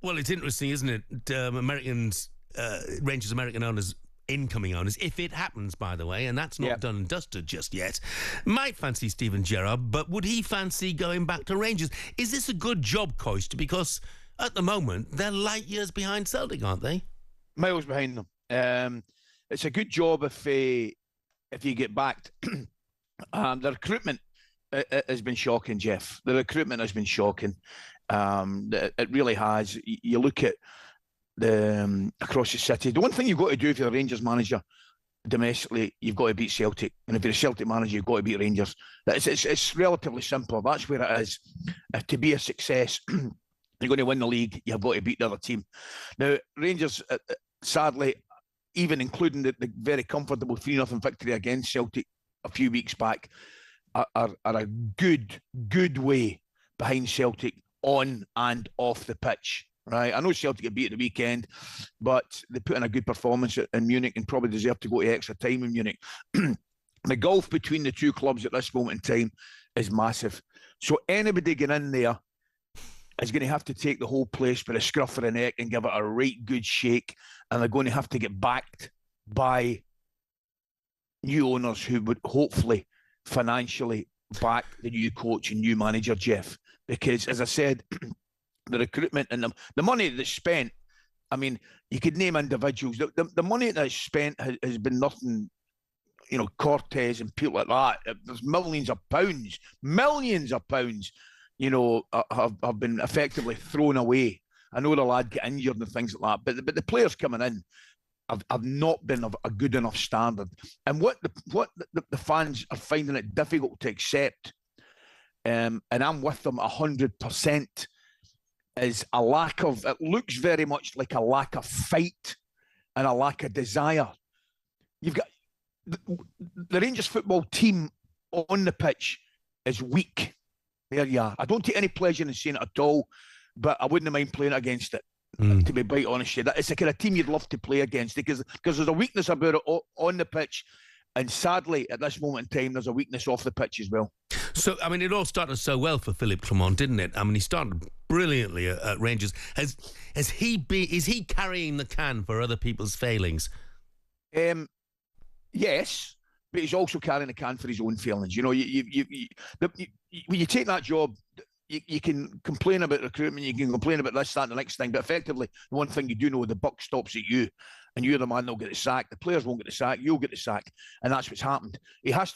Well, it's interesting, isn't it? Rangers American owners, incoming owners, if it happens, by the way, and that's not done and dusted just yet, might fancy Steven Gerrard, but would he fancy going back to Rangers? Is this a good job, Coist? Because at the moment, they're light years behind Celtic, aren't they? Miles behind them. It's a good job if you get backed. The recruitment has been shocking, Jeff. The recruitment has been shocking. It really has. You look at across the city. The one thing you've got to do if you're a Rangers manager domestically, you've got to beat Celtic. And if you're a Celtic manager, you've got to beat Rangers. It's relatively simple. That's where it is. To be a success, you're going to win the league, you've got to beat the other team. Now, Rangers, sadly, even including the very comfortable 3-0 victory against Celtic a few weeks back, are a good way behind Celtic on and off the pitch. Right, I know Celtic get beat at the weekend, but they put in a good performance in Munich and probably deserve to go to extra time in Munich. The gulf between the two clubs at this moment in time is massive. So anybody getting in there is going to have to take the whole place by the scruff of the neck and give it a right good shake, and they're going to have to get backed by new owners who would hopefully financially back the new coach and new manager, Jeff. Because, as I said, the recruitment and the money that's spent, I mean, you could name individuals. The money that's spent has been nothing, Cortez and people like that. There's millions of pounds, have been effectively thrown away. I know the lad get injured and things like that, but the players coming in have not been of a good enough standard. And what the fans are finding it difficult to accept, and I'm with them 100%, is a lack of, it looks very much like a lack of fight and a lack of desire. You've got the Rangers football team on the pitch is weak. There you are. I don't take any pleasure in seeing it at all, but I wouldn't mind playing against it, to be quite honest with you. It's the kind of team you'd love to play against because there's a weakness about it on the pitch, and sadly, at this moment in time, there's a weakness off the pitch as well. So, I mean, it all started so well for Philippe Clement, didn't it? I mean, he started brilliantly at Rangers. Is he carrying the can for other people's failings? Yes, but he's also carrying the can for his own failings. When you take that job, you can complain about recruitment, you can complain about this, that, and the next thing, but effectively, the one thing you do know, the buck stops at you, and you're the man that'll get the sack. The players won't get the sack, you'll get the sack, and that's what's happened.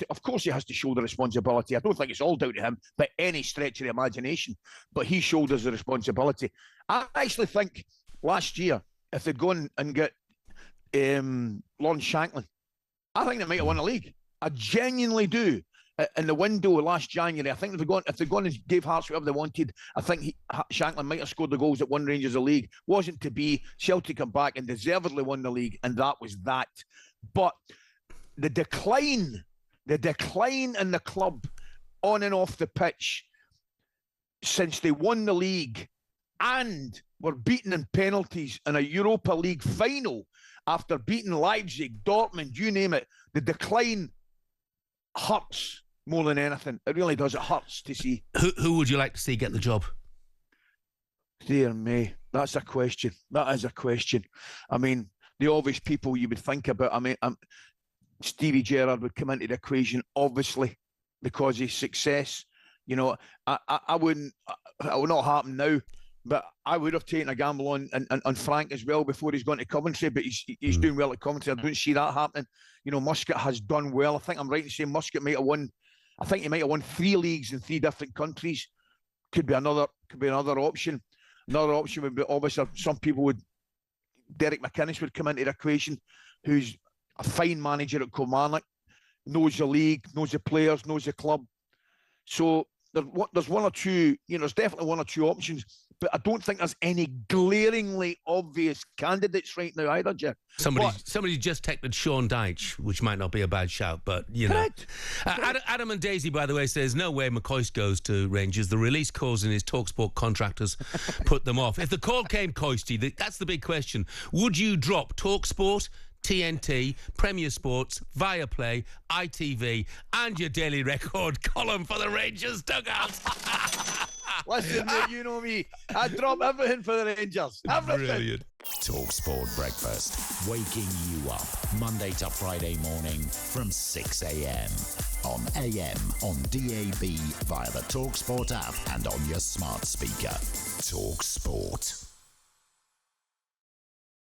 Of course he has to shoulder responsibility. I don't think it's all down to him by any stretch of the imagination, but he shoulders the responsibility. I actually think last year, if they'd gone and get Lawrence Shanklin, I think they might have won the league. I genuinely do. In the window last January, I think if they'd gone and gave Hearts whatever they wanted, I think Shanklin might have scored the goals that won Rangers the league. Wasn't to be. Celtic come back and deservedly won the league, and that was that. But the decline in the club on and off the pitch since they won the league and were beaten in penalties in a Europa League final after beating Leipzig, Dortmund, you name it, the decline hurts more than anything. It really does. It hurts to see. Who would you like to see get the job? Dear me, that's a question. That is a question. I mean, the obvious people you would think about. I mean, Stevie Gerrard would come into the equation, obviously, because his success. I wouldn't. It will not happen now. But I would have taken a gamble on Frank as well before he's gone to Coventry. But he's doing well at Coventry. I don't see that happening. Muscat has done well. I think I'm right in saying Muscat might have won. I think he might have won 3 leagues in 3 different countries. Could be another option. Another option would be, obviously, some people would. Derek McInnes would come into the equation, who's a fine manager at Kilmarnock, knows the league, knows the players, knows the club. So there's one or two. There's definitely 1 or 2 options. But I don't think there's any glaringly obvious candidates right now either, Jeff. Somebody just texted Sean Dyche, which might not be a bad shout, but Correct. Adam and Daisy, by the way, says no way McCoist goes to Rangers. The release clause in his talkSPORT contractors put them off. If the call came Coisty, that's the big question. Would you drop talkSPORT, TNT, Premier Sports, Viaplay, ITV, and your Daily Record column for the Rangers dugout? Listen, mate, you know me. I'd drop everything for the Rangers. Everything. Brilliant. talkSPORT Breakfast, waking you up Monday to Friday morning from 6 a.m. on AM, on DAB, via the talkSPORT app and on your smart speaker. talkSPORT.